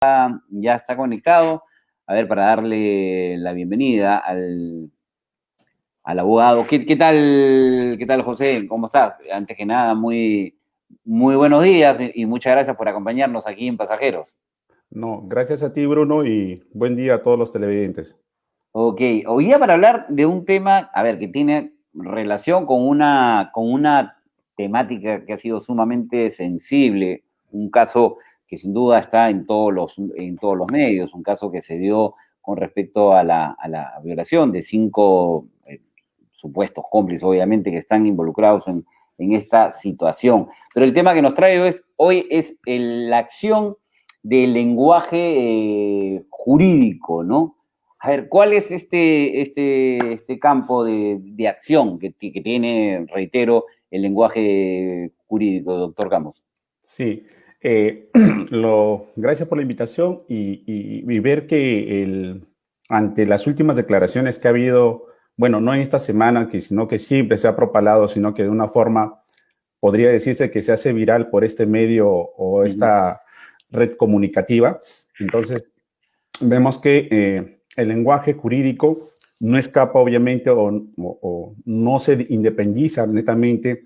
ya está conectado. A ver, para darle la bienvenida al abogado. ¿Qué tal, José? ¿Cómo estás? Antes que nada, muy buenos días y muchas gracias por acompañarnos aquí en Pasajeros. No, gracias a ti, Bruno, y buen día a todos los televidentes. Ok, hoy día para hablar de un tema, a ver, que tiene relación con una temática que ha sido sumamente sensible, un caso que sin duda está en todos los medios, un caso que se dio con respecto a la violación de 5 supuestos cómplices, obviamente, que están involucrados en esta situación. Pero el tema que nos trae hoy es la acción del lenguaje jurídico, ¿no? A ver, ¿cuál es este campo de acción que tiene, reitero, el lenguaje jurídico, doctor Campos? Sí, eh, gracias por la invitación y ver que ante las últimas declaraciones que ha habido, bueno, no en esta semana, sino que siempre se ha propalado, sino que de una forma podría decirse que se hace viral por este medio o esta red comunicativa. Entonces, vemos que el lenguaje jurídico no escapa, obviamente, o no se independiza netamente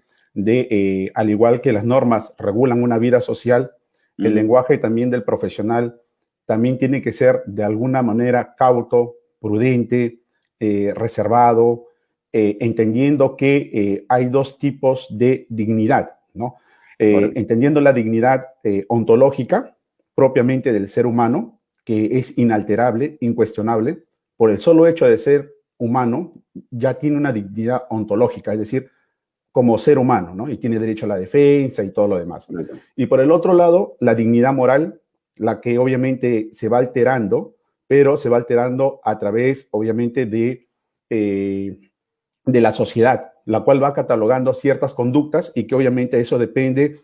al igual que las normas regulan una vida social, el lenguaje también del profesional también tiene que ser de alguna manera cauto, prudente, reservado, entendiendo que hay dos tipos de dignidad, ¿no? Entendiendo la dignidad ontológica propiamente del ser humano, que es inalterable, incuestionable, por el solo hecho de ser humano, ya tiene una dignidad ontológica, es decir, como ser humano, ¿no? Y tiene derecho a la defensa y todo lo demás. Y por el otro lado, la dignidad moral, la que obviamente se va alterando, pero se va alterando a través, obviamente, de la sociedad, la cual va catalogando ciertas conductas y que obviamente eso depende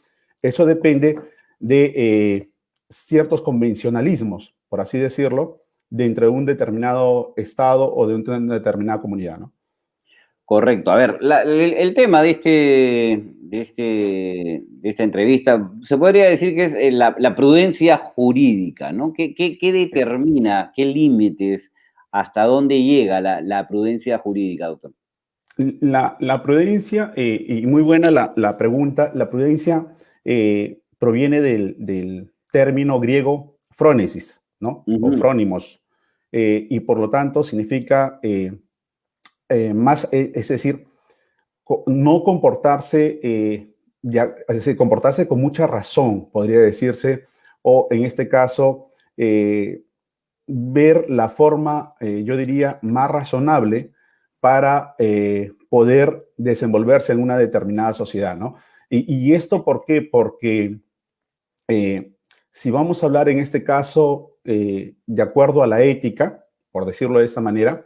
de ciertos convencionalismos, por así decirlo, dentro de un determinado estado o de una determinada comunidad, ¿no? Correcto. A ver, el tema de esta entrevista, se podría decir que es la prudencia jurídica, ¿no? ¿Qué determina, qué límites, hasta dónde llega la prudencia jurídica, doctor? La prudencia, y muy buena la pregunta, la prudencia proviene del término griego phronesis, ¿no? O phronimos, y por lo tanto significa es decir, no comportarse, es decir, comportarse con mucha razón, podría decirse, o en este caso, ver la forma, yo diría, más razonable para poder desenvolverse en una determinada sociedad, ¿no? Y esto, ¿por qué? Porque si vamos a hablar en este caso de acuerdo a la ética, por decirlo de esta manera,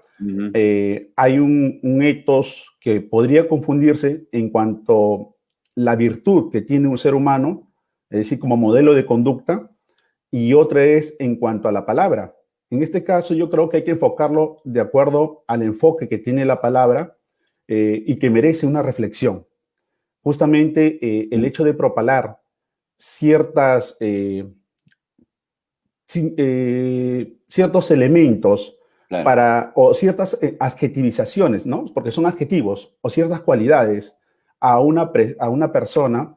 hay un ethos que podría confundirse en cuanto a la virtud que tiene un ser humano, es decir, como modelo de conducta, y otra es en cuanto a la palabra. En este caso, yo creo que hay que enfocarlo de acuerdo al enfoque que tiene la palabra y que merece una reflexión. Justamente el hecho de propalar ciertas, ciertos elementos Claro. o ciertas adjetivizaciones, ¿no? Porque son adjetivos o ciertas cualidades a una persona,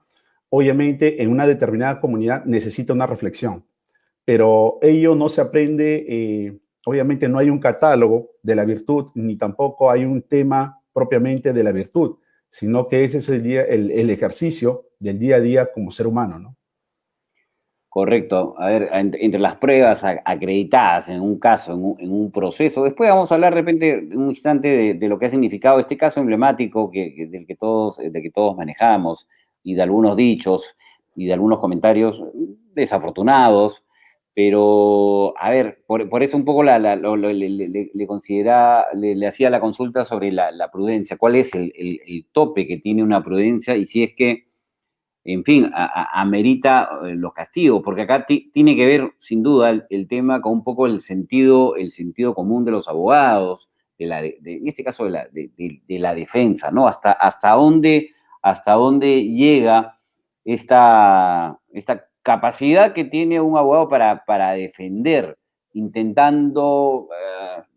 obviamente en una determinada comunidad necesita una reflexión, pero ello no se aprende, obviamente no hay un catálogo de la virtud, ni tampoco hay un tema propiamente de la virtud, sino que ese es el ejercicio del día a día como ser humano, ¿no? Correcto. A ver, entre las pruebas acreditadas en un caso, en un proceso, después vamos a hablar de repente un instante de lo que ha significado este caso emblemático del que todos manejamos, y de algunos dichos y de algunos comentarios desafortunados, pero a ver, por eso un poco le hacía la consulta sobre la prudencia. ¿Cuál es el tope que tiene una prudencia y si es que en fin, amerita los castigos? Porque acá tiene que ver, sin duda, el tema con un poco el sentido común de los abogados, en este caso de la defensa, ¿no? ¿Hasta dónde llega esta capacidad que tiene un abogado para defender, intentando,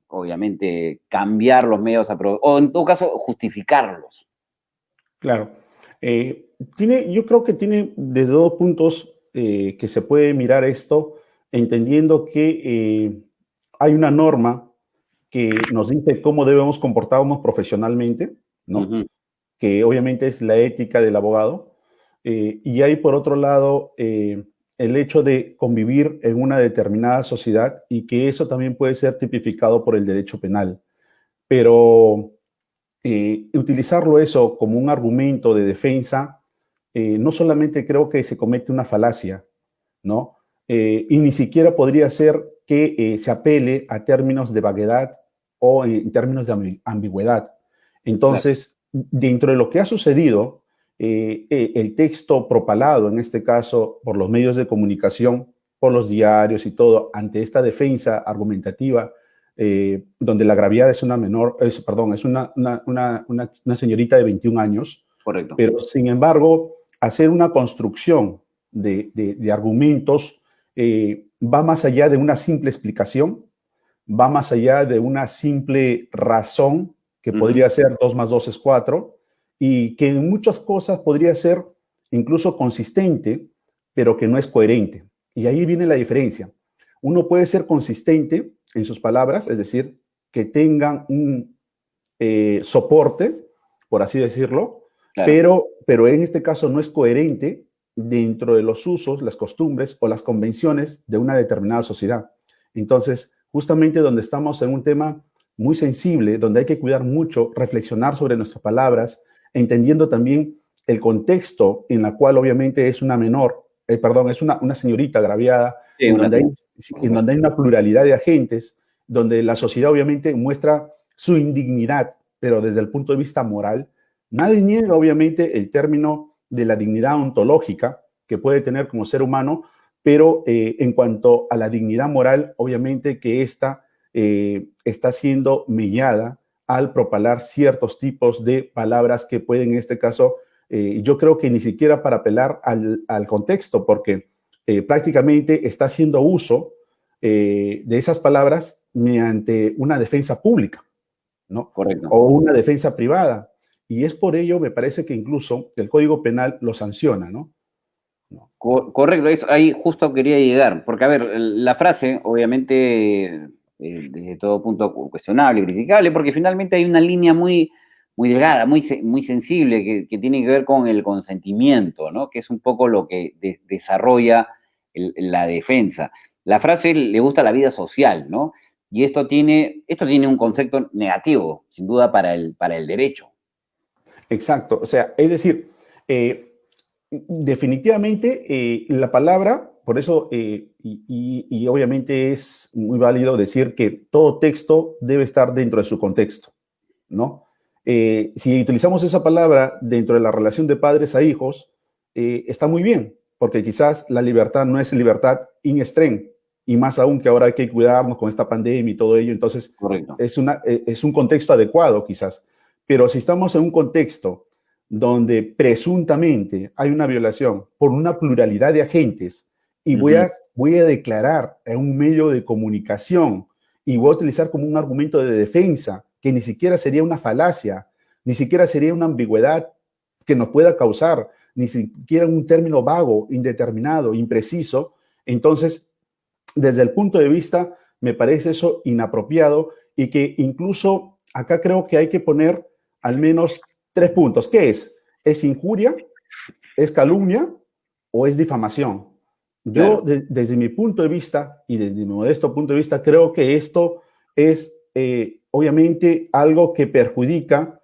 obviamente, cambiar los medios o en todo caso, justificarlos. Claro. Yo creo que tiene desde dos puntos que se puede mirar esto, entendiendo que hay una norma que nos dice cómo debemos comportarnos profesionalmente, ¿no? Ujú. Que obviamente es la ética del abogado. Y hay, por otro lado, el hecho de convivir en una determinada sociedad y que eso también puede ser tipificado por el derecho penal. Pero utilizarlo eso como un argumento de defensa, no solamente creo que se comete una falacia, ¿no? Y ni siquiera podría ser que se apele a términos de vaguedad o en términos de ambigüedad. Claro. Entonces, dentro de lo que ha sucedido, el texto propalado, en este caso, por los medios de comunicación, por los diarios y todo, ante esta defensa argumentativa, donde la gravedad es una menor, perdón, es una señorita de 21 años, Correcto. pero sin embargo, hacer una construcción de argumentos va más allá de una simple explicación, va más allá de una simple razón, que podría ser 2 más 2 es 4, y que en muchas cosas podría ser incluso consistente, pero que no es coherente. Y ahí viene la diferencia. Uno puede ser consistente en sus palabras, es decir, que tengan un soporte, por así decirlo, Claro. pero en este caso no es coherente dentro de los usos, las costumbres o las convenciones de una determinada sociedad. Entonces, justamente donde estamos en un tema muy sensible, donde hay que cuidar mucho, reflexionar sobre nuestras palabras, entendiendo también el contexto en la cual obviamente es una menor, perdón, es una señorita agraviada, Sí, en donde hay una pluralidad de agentes, donde la sociedad obviamente muestra su indignidad, pero desde el punto de vista moral, nadie niega obviamente el término de la dignidad ontológica que puede tener como ser humano, pero en cuanto a la dignidad moral, obviamente que esta está siendo mellada al propalar ciertos tipos de palabras que pueden, en este caso, yo creo que ni siquiera para apelar al contexto, porque prácticamente está haciendo uso de esas palabras mediante una defensa pública, ¿no? Correcto. O una defensa privada. Y es por ello, me parece que incluso el Código Penal lo sanciona, ¿no? No. Correcto, ahí justo quería llegar, porque a ver, la frase, obviamente, desde todo punto cuestionable, criticable, porque finalmente hay una línea muy delgada, muy sensible, que tiene que ver con el consentimiento, ¿no? Que es un poco lo que desarrolla la defensa. La frase le gusta la vida social, ¿no? Y esto tiene un concepto negativo, sin duda, para el derecho. Exacto. O sea, es decir, definitivamente la palabra, por eso, y obviamente es muy válido decir que todo texto debe estar dentro de su contexto, ¿no? Si utilizamos esa palabra dentro de la relación de padres a hijos, está muy bien, porque quizás la libertad no es libertad in extreme, y más aún que ahora hay que cuidarnos con esta pandemia y todo ello, entonces Correcto. es un contexto adecuado quizás. Pero si estamos en un contexto donde presuntamente hay una violación por una pluralidad de agentes y voy a declarar en un medio de comunicación y voy a utilizar como un argumento de defensa que ni siquiera sería una falacia, ni siquiera sería una ambigüedad que nos pueda causar, ni siquiera un término vago, indeterminado, impreciso, entonces, desde el punto de vista, me parece eso inapropiado y que incluso acá creo que hay que poner al menos 3 puntos. ¿Qué es? ¿Es injuria? ¿Es calumnia? ¿O es difamación? Yo, Claro. desde mi punto de vista y desde mi modesto punto de vista, creo que esto es obviamente algo que perjudica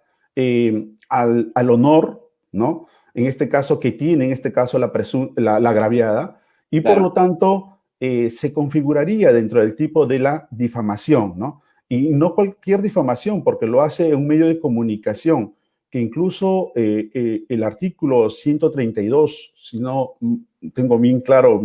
al honor, ¿no? En este caso, que tiene, en este caso, la agraviada, y por Claro. lo tanto se configuraría dentro del tipo de la difamación, ¿no? Y no cualquier difamación, porque lo hace un medio de comunicación, que incluso el artículo 132, si no tengo bien claro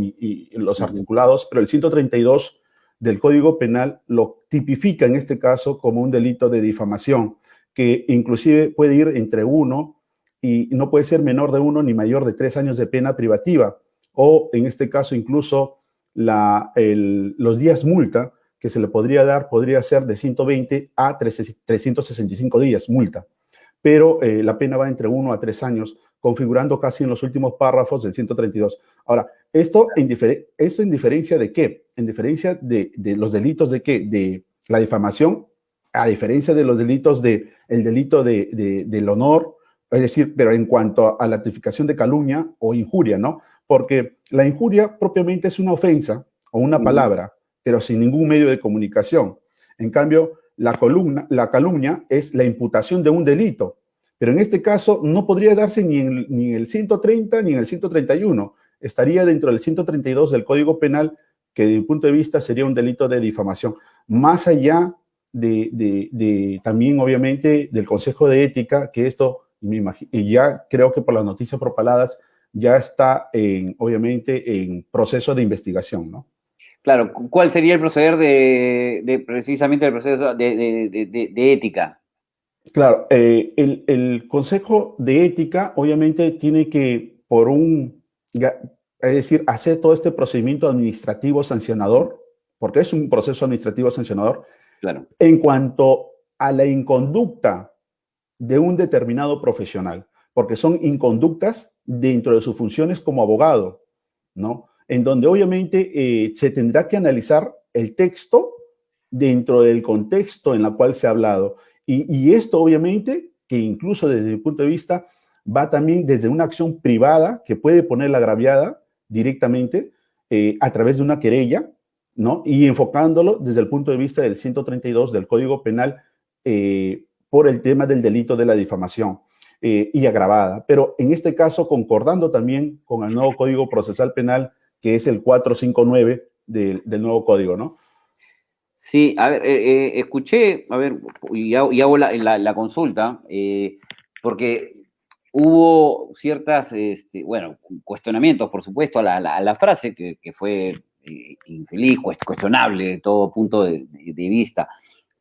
los articulados, pero el 132 del Código Penal lo tipifica en este caso como un delito de difamación, que inclusive puede ir entre 1 y no puede ser menor de 1 ni mayor de 3 años de pena privativa. o en este caso incluso los días multa que se le podría dar podría ser de 120 a 365 días multa, pero la pena va entre 1 a 3 años, configurando casi en los últimos párrafos del 132. Ahora, esto en diferencia de qué? En diferencia de los delitos de qué? De la difamación, a diferencia de los delitos del delito del honor, es decir, pero en cuanto a la tipificación de calumnia o injuria, ¿no? Porque la injuria propiamente es una ofensa o una palabra, pero sin ningún medio de comunicación. En cambio, la calumnia es la imputación de un delito, pero en este caso no podría darse ni en el 130 ni en el 131. Estaría dentro del 132 del Código Penal, que desde mi punto de vista sería un delito de difamación. Más allá también, obviamente, del Consejo de Ética, que esto, y ya creo que por las noticias propaladas, ya está, obviamente, en proceso de investigación, ¿no? Claro, ¿cuál sería el proceder precisamente el proceso de ética? Claro, el Consejo de Ética obviamente tiene que, es decir, hacer todo este procedimiento administrativo sancionador, porque es un proceso administrativo sancionador, claro, en cuanto a la inconducta de un determinado profesional, porque son inconductas dentro de sus funciones como abogado, ¿no? En donde obviamente se tendrá que analizar el texto dentro del contexto en el cual se ha hablado. Y esto obviamente, que incluso desde mi punto de vista, va también desde una acción privada que puede poner la agraviada directamente a través de una querella, ¿no? Y enfocándolo desde el punto de vista del 132 del Código Penal por el tema del delito de la difamación y agravada. Pero en este caso, concordando también con el nuevo Código Procesal Penal, que es el 459 del nuevo código, ¿no? Sí, a ver, escuché, a ver, y hago la consulta, porque hubo ciertas, bueno, cuestionamientos, por supuesto, a la frase, que fue infeliz, cuestionable de todo punto de vista.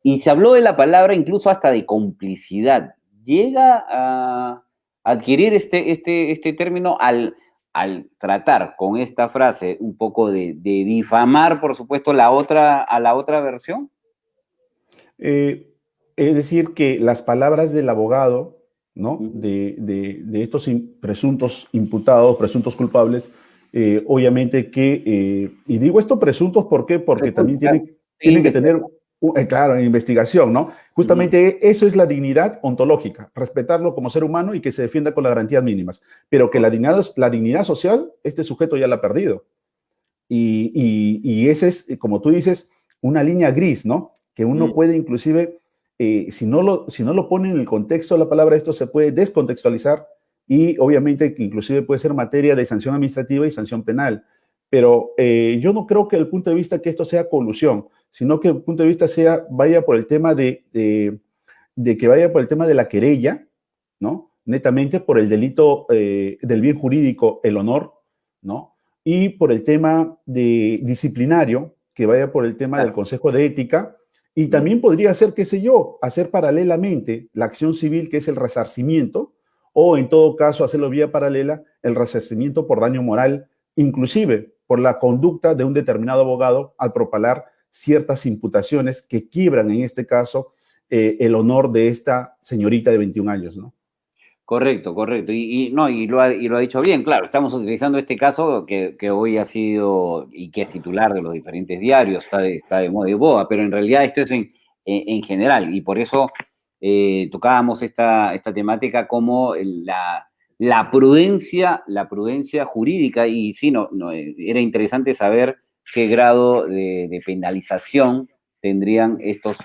Y se habló de la palabra incluso hasta de complicidad. ¿Llega a adquirir este término al tratar con esta frase un poco de difamar, por supuesto, a la otra versión? Es decir, que las palabras del abogado, ¿no? De estos presuntos imputados, presuntos culpables, obviamente que, y digo esto presuntos, ¿por qué? Porque también tienen que tener, claro, investigación, ¿no? Justamente eso es la dignidad ontológica, respetarlo como ser humano y que se defienda con las garantías mínimas, pero que la dignidad social, este sujeto ya la ha perdido. Y ese es, como tú dices, una línea gris, ¿no? Que uno puede inclusive, si no lo pone en el contexto de la palabra, esto se puede descontextualizar y obviamente que inclusive puede ser materia de sanción administrativa y sanción penal. Pero yo no creo que el punto de vista que esto sea colusión, sino que el punto de vista vaya por el tema de que vaya por el tema de la querella, ¿no? Netamente por el delito del bien jurídico, el honor, ¿no? Y por el tema de disciplinario, que vaya por el tema del Consejo de Ética, y también podría ser, qué sé yo, hacer paralelamente la acción civil, que es el resarcimiento, o en todo caso hacerlo vía paralela, el resarcimiento por daño moral, inclusive por la conducta de un determinado abogado al propalar ciertas imputaciones que quiebran, en este caso, el honor de esta señorita de 21 años, ¿no? Correcto, correcto. Y lo ha dicho bien, claro, estamos utilizando este caso que hoy ha sido y que es titular de los diferentes diarios, está de moda y boda, pero en realidad esto es en general, y por eso tocábamos esta temática como la prudencia jurídica, y sí, era interesante saber qué grado de penalización tendrían estos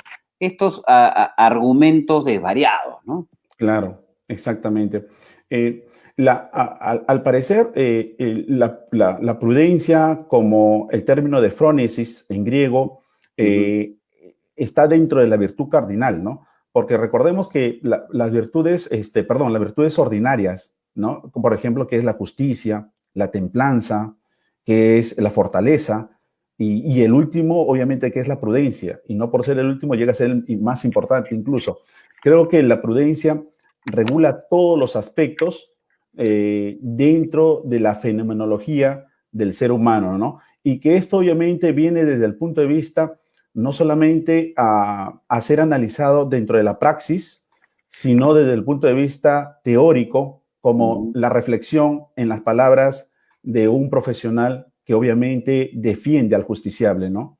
argumentos desvariados, ¿no? Claro. Exactamente. Al parecer, la prudencia, como el término de phronesis en griego, está dentro de la virtud cardinal, ¿no? Porque recordemos que las virtudes, las virtudes ordinarias, ¿no? Como por ejemplo, que es la justicia, la templanza, que es la fortaleza, y el último, obviamente, que es la prudencia, y no por ser el último llega a ser el más importante incluso. Creo que la prudencia regula todos los aspectos dentro de la fenomenología del ser humano, ¿no? Y que esto obviamente viene desde el punto de vista no solamente a ser analizado dentro de la praxis, sino desde el punto de vista teórico, como la reflexión en las palabras de un profesional que obviamente defiende al justiciable, ¿no?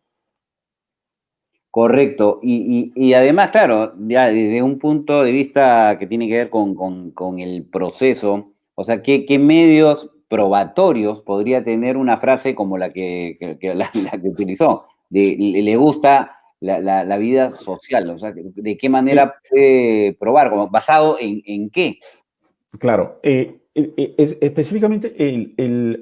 Correcto. Y además, claro, ya desde un punto de vista que tiene que ver con el proceso, o sea, ¿qué medios probatorios podría tener una frase como la que utilizó? Le gusta la vida social, o sea, ¿de qué manera puede probar? Como, ¿basado en qué? Claro, específicamente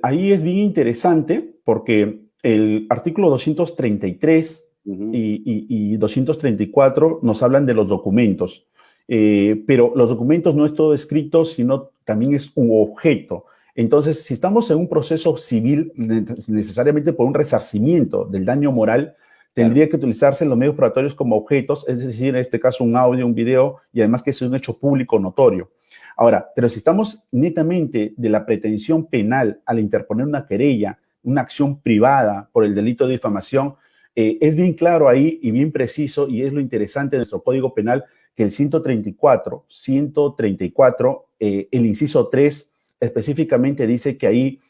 ahí es bien interesante porque el artículo 233 y 234 nos hablan de los documentos, pero los documentos no es todo escrito, sino también es un objeto. Entonces, si estamos en un proceso civil, necesariamente por un resarcimiento del daño moral, tendría que utilizarse los medios probatorios como objetos, es decir, en este caso un audio, un video, y además que es un hecho público notorio. Ahora, pero si estamos netamente de la pretensión penal al interponer una querella, una acción privada por el delito de difamación, es bien claro ahí y bien preciso, y es lo interesante de nuestro Código Penal, que el 134, el inciso 3, específicamente dice que ahí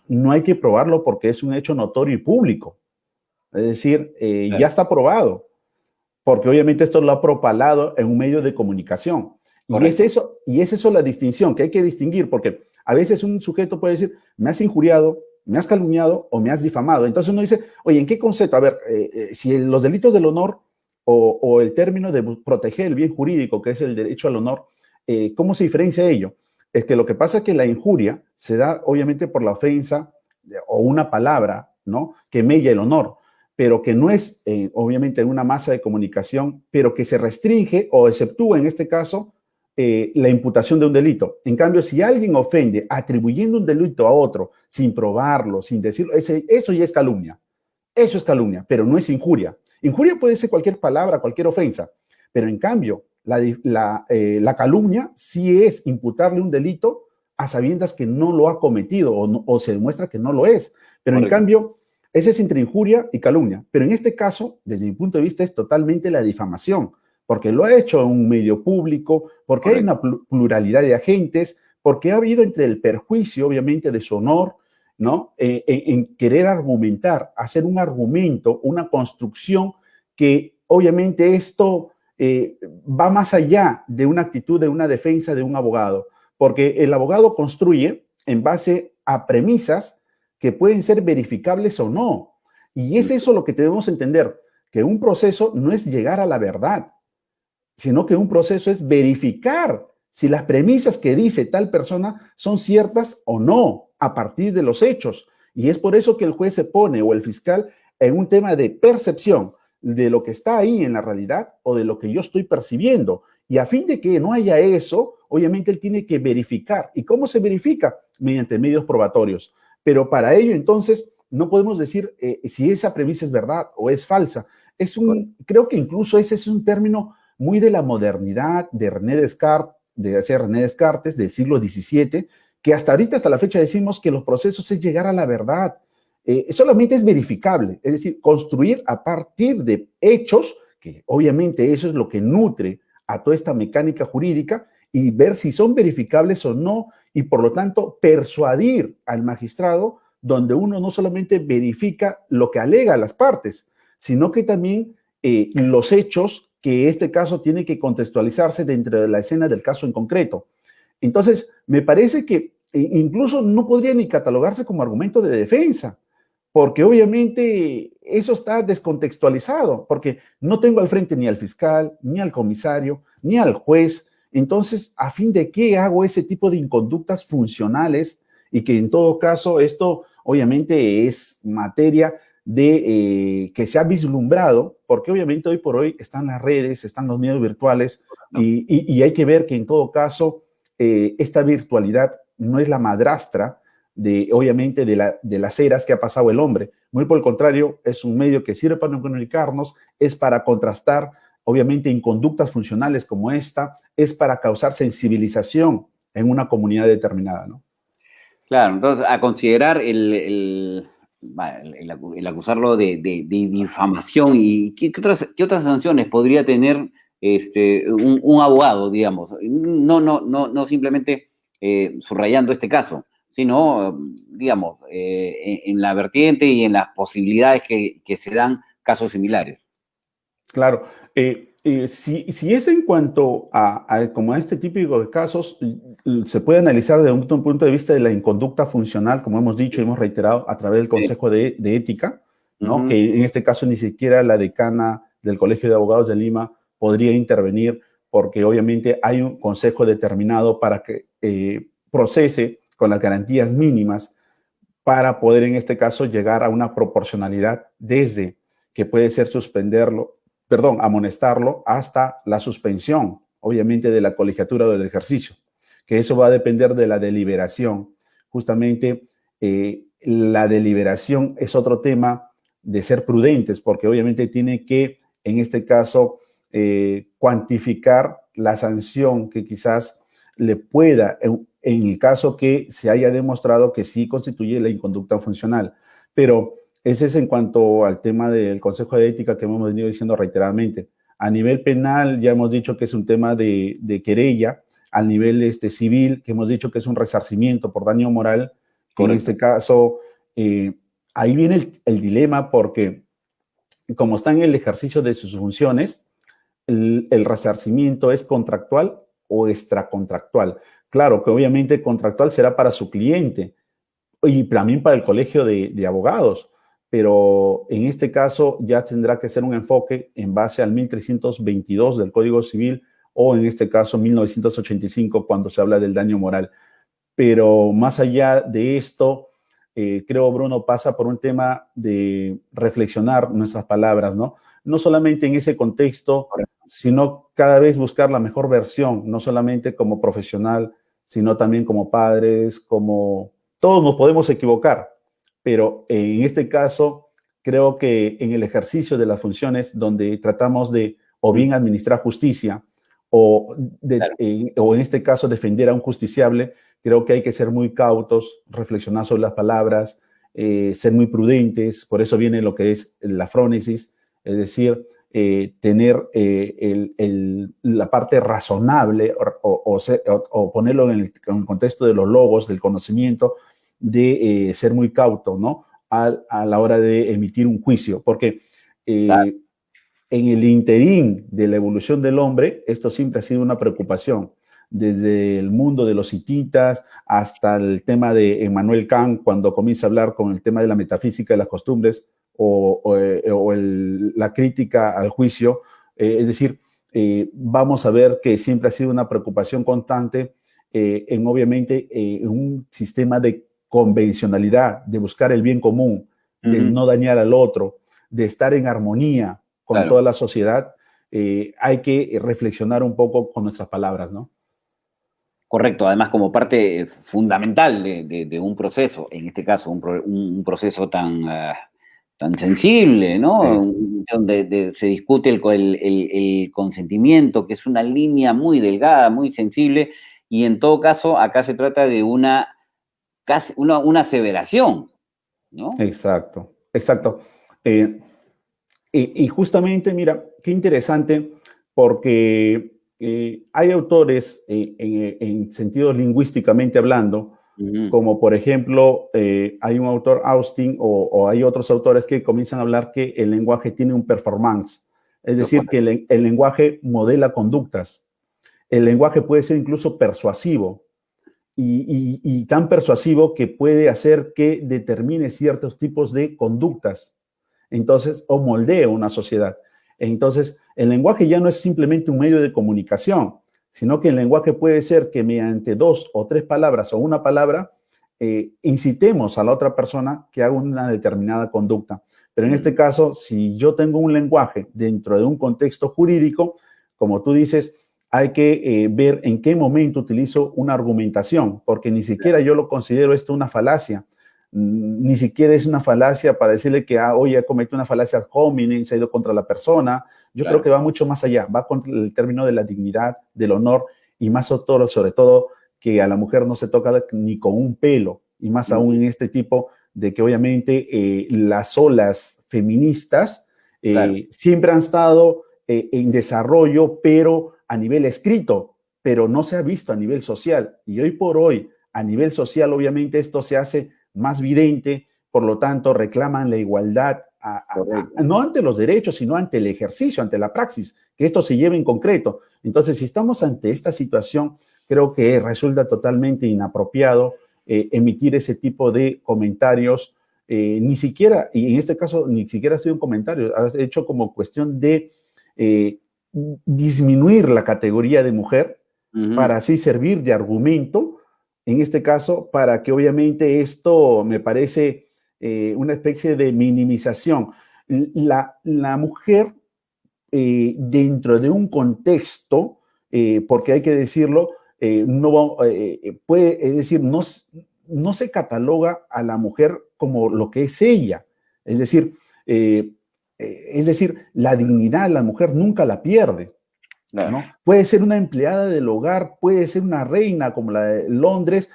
no hay que probarlo porque es un hecho notorio y público. Es decir, ya está probado, porque obviamente esto lo ha propalado en un medio de comunicación. Y es eso la distinción que hay que distinguir, porque a veces un sujeto puede decir, me has injuriado, me has calumniado o me has difamado. Entonces uno dice, oye, ¿en qué concepto? A ver, si los delitos del honor o el término de proteger el bien jurídico, que es el derecho al honor, ¿cómo se diferencia ello? Es que lo que pasa es que la injuria se da obviamente por la ofensa o una palabra, ¿no? Que mella el honor, pero que no es obviamente en una masa de comunicación, pero que se restringe o exceptúa en este caso la imputación de un delito. En cambio, si alguien ofende atribuyendo un delito a otro sin probarlo, sin decirlo, eso ya es calumnia. Eso es calumnia, pero no es injuria. Injuria puede ser cualquier palabra, cualquier ofensa, pero en cambio, la calumnia sí es imputarle un delito a sabiendas que no lo ha cometido o se demuestra que no lo es. Pero en cambio, ese es entre injuria y calumnia. Pero en este caso, desde mi punto de vista, es totalmente la difamación, porque lo ha hecho en un medio público, porque hay una pluralidad de agentes, porque ha habido entre el perjuicio, obviamente, de su honor, ¿no? En querer argumentar, hacer un argumento, una construcción que obviamente esto va más allá de una actitud, de una defensa de un abogado, porque el abogado construye en base a premisas que pueden ser verificables o no. Y es eso lo que debemos entender, que un proceso no es llegar a la verdad, sino que un proceso es verificar si las premisas que dice tal persona son ciertas o no a partir de los hechos. Y es por eso que el juez se pone o el fiscal en un tema de percepción de lo que está ahí en la realidad o de lo que yo estoy percibiendo. Y a fin de que no haya eso, obviamente él tiene que verificar. ¿Y cómo se verifica? Mediante medios probatorios. Pero para ello, entonces, no podemos decir si esa premisa es verdad o es falsa. Creo que incluso ese es un término muy de la modernidad de René Descartes, del siglo XVII, que hasta ahorita, hasta la fecha, decimos que los procesos es llegar a la verdad. Solamente es verificable, es decir, construir a partir de hechos, que obviamente eso es lo que nutre a toda esta mecánica jurídica, y ver si son verificables o no, y por lo tanto persuadir al magistrado, donde uno no solamente verifica lo que alega a las partes, sino que también los hechos que este caso tiene que contextualizarse dentro de la escena del caso en concreto. Entonces, me parece que incluso no podría ni catalogarse como argumento de defensa, porque obviamente eso está descontextualizado, porque no tengo al frente ni al fiscal, ni al comisario, ni al juez. Entonces, ¿a fin de qué hago ese tipo de inconductas funcionales? Y que en todo caso esto obviamente es materia de que se ha vislumbrado, porque obviamente hoy por hoy están las redes, están los medios virtuales, y hay que ver que en todo caso esta virtualidad no es la madrastra obviamente de las eras que ha pasado el hombre. Muy por el contrario, es un medio que sirve para comunicarnos, es para contrastar obviamente inconductas funcionales como esta, es para causar sensibilización en una comunidad determinada, ¿no? Claro, entonces a considerar el acusarlo de difamación y qué otras sanciones podría tener un abogado, digamos, no simplemente subrayando este caso, sino, digamos, en la vertiente y en las posibilidades que se dan casos similares. Claro, si es en cuanto como a este típico de casos, se puede analizar desde un punto de vista de la inconducta funcional, como hemos dicho y hemos reiterado, a través del Consejo de Ética, ¿no? Ujú. Que en este caso ni siquiera la decana del Colegio de Abogados de Lima podría intervenir, porque obviamente hay un consejo determinado para que procese con las garantías mínimas para poder en este caso llegar a una proporcionalidad desde que puede ser suspenderlo, perdón, amonestarlo hasta la suspensión, obviamente de la colegiatura o del ejercicio, que eso va a depender de la deliberación. Justamente la deliberación es otro tema de ser prudentes, porque obviamente tiene que, en este caso, cuantificar la sanción que quizás le pueda, en el caso que se haya demostrado que sí constituye la inconducta funcional. Pero ese es en cuanto al tema del Consejo de Ética que hemos venido diciendo reiteradamente. A nivel penal ya hemos dicho que es un tema de querella, al nivel civil que hemos dicho que es un resarcimiento por daño moral, que en Correcto. este caso ahí viene el dilema porque como está en el ejercicio de sus funciones, el resarcimiento es contractual o extracontractual. Claro que obviamente contractual será para su cliente y también para el colegio de abogados, pero en este caso ya tendrá que ser un enfoque en base al 1322 del Código Civil o en este caso 1985 cuando se habla del daño moral. Pero más allá de esto, creo, Bruno, pasa por un tema de reflexionar nuestras palabras, ¿no? No solamente en ese contexto, Correcto. sino cada vez buscar la mejor versión, no solamente como profesional, sino también como padres, como... Todos nos podemos equivocar, pero en este caso, creo que en el ejercicio de las funciones donde tratamos de o bien administrar justicia Claro. o en este caso defender a un justiciable, creo que hay que ser muy cautos, reflexionar sobre las palabras, ser muy prudentes, por eso viene lo que es la frónesis, es decir, tener la parte razonable o ponerlo en el contexto de los logos, del conocimiento, de ser muy cauto, ¿no? A la hora de emitir un juicio, porque Claro. en el interín de la evolución del hombre, esto siempre ha sido una preocupación, desde el mundo de los hititas hasta el tema de Emmanuel Kant, cuando comienza a hablar con el tema de la metafísica de las costumbres la crítica al juicio. Es decir, vamos a ver que siempre ha sido una preocupación constante en obviamente en un sistema de convencionalidad, de buscar el bien común, de no dañar al otro, de estar en armonía con Claro. toda la sociedad. Hay que reflexionar un poco con nuestras palabras, ¿no? Correcto, además como parte fundamental de un proceso, en este caso un proceso tan sensible, ¿no? Es, Donde se discute el consentimiento, que es una línea muy delgada, muy sensible, y en todo caso acá se trata de casi una aseveración, ¿no? exacto, exacto. Eh, y justamente, mira, qué interesante, porque hay autores en sentido lingüísticamente hablando, Ujú. como por ejemplo, hay un autor, Austin, o hay otros autores que comienzan a hablar que el lenguaje tiene un performance, es decir, que el lenguaje modela conductas. El lenguaje puede ser incluso persuasivo y tan persuasivo que puede hacer que determine ciertos tipos de conductas, entonces, o moldea una sociedad. Entonces, el lenguaje ya no es simplemente un medio de comunicación, sino que el lenguaje puede ser que mediante dos o tres palabras o una palabra incitemos a la otra persona que haga una determinada conducta. Pero en este caso, si yo tengo un lenguaje dentro de un contexto jurídico, como tú dices, hay que ver en qué momento utilizo una argumentación, porque ni siquiera yo lo considero esto una falacia. Ni siquiera es una falacia para decirle que hoy ha cometido una falacia ad hominem, se ha ido contra la persona. Yo creo Claro. que va mucho más allá, va contra el término de la dignidad, del honor y más sobre todo que a la mujer no se toca ni con un pelo y más aún en este tipo de que obviamente las olas feministas Claro, siempre han estado en desarrollo, pero a nivel escrito, pero no se ha visto a nivel social. Y hoy por hoy, a nivel social, obviamente esto se hace más vidente, por lo tanto, reclaman la igualdad, correcto. no ante los derechos, sino ante el ejercicio, ante la praxis, que esto se lleve en concreto. Entonces, si estamos ante esta situación, creo que resulta totalmente inapropiado emitir ese tipo de comentarios, ni siquiera, y en este caso ni siquiera ha sido un comentario, has hecho como cuestión de eh, disminuir la categoría de mujer Ujú. para así servir de argumento, en este caso, para que obviamente esto me parece una especie de minimización. La mujer dentro de un contexto, porque hay que decirlo, no puede, es decir, no se cataloga a la mujer como lo que es ella. Es decir, la dignidad de la mujer nunca la pierde. Claro. ¿No? Puede ser una empleada del hogar, puede ser una reina como la de Londres,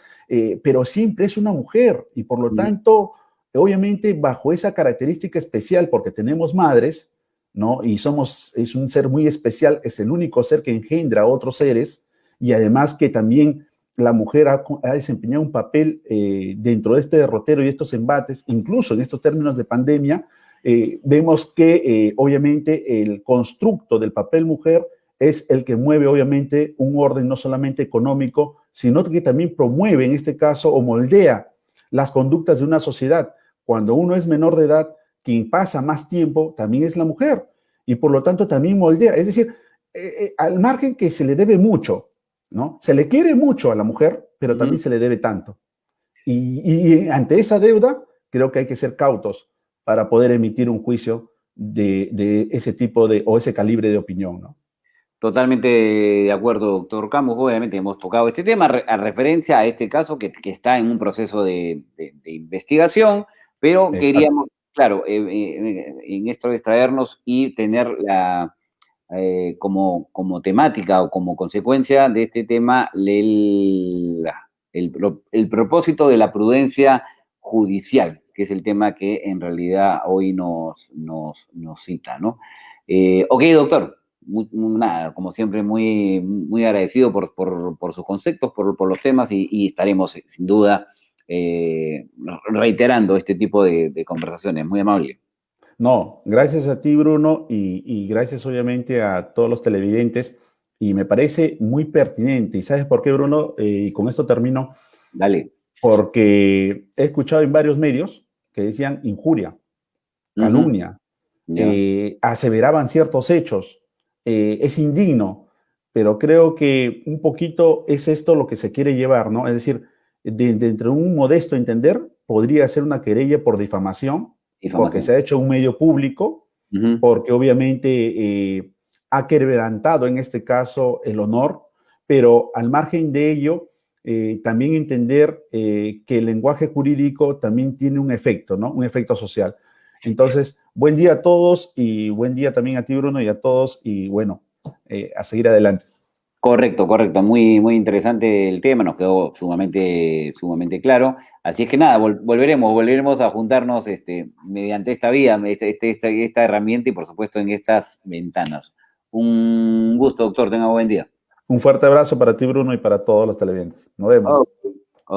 pero siempre es una mujer y por lo Ujú. tanto, obviamente bajo esa característica especial, porque tenemos madres, ¿no? Y es un ser muy especial, es el único ser que engendra a otros seres y además que también la mujer ha desempeñado un papel dentro de este derrotero y estos embates, incluso en estos términos de pandemia, vemos que obviamente el constructo del papel mujer es el que mueve obviamente un orden no solamente económico, sino que también promueve en este caso o moldea las conductas de una sociedad. Cuando uno es menor de edad, quien pasa más tiempo también es la mujer y por lo tanto también moldea. Es decir, al margen que se le debe mucho, ¿no? Se le quiere mucho a la mujer, pero también Ujú. se le debe tanto. Y ante esa deuda, creo que hay que ser cautos para poder emitir un juicio de ese tipo de o ese calibre de opinión, ¿no? Totalmente de acuerdo, doctor Camus. Obviamente hemos tocado este tema a referencia a este caso que está en un proceso de investigación, pero Exacto. queríamos, claro, en esto de extraernos y tener como temática o como consecuencia de este tema el propósito de la prudencia judicial, que es el tema que en realidad hoy nos cita, ¿no? Ok, doctor. Nada, como siempre, muy agradecido por sus conceptos, por los temas y estaremos sin duda reiterando este tipo de conversaciones. Muy amable. No, gracias a ti, Bruno, y gracias obviamente a todos los televidentes. Y me parece muy pertinente. ¿Y sabes por qué, Bruno? Y con esto termino, Dale. porque he escuchado en varios medios que decían injuria, Ujú. calumnia, Ya. aseveraban ciertos hechos, es indigno, pero creo que un poquito es esto lo que se quiere llevar, ¿no? Es decir, entre un modesto entender, podría ser una querella por difamación, porque Información. se ha hecho un medio público, Ujú. porque obviamente ha quebrantado en este caso el honor, pero al margen de ello, también entender que el lenguaje jurídico también tiene un efecto, ¿no? Un efecto social. Entonces, buen día a todos y buen día también a ti, Bruno, y a todos. Y bueno, a seguir adelante. Correcto, correcto. Muy interesante el tema, nos quedó sumamente claro. Así es que nada, volveremos a juntarnos mediante esta vía, esta herramienta y por supuesto en estas ventanas. Un gusto, doctor. Tenga buen día. Un fuerte abrazo para ti, Bruno, y para todos los televidentes. Nos vemos.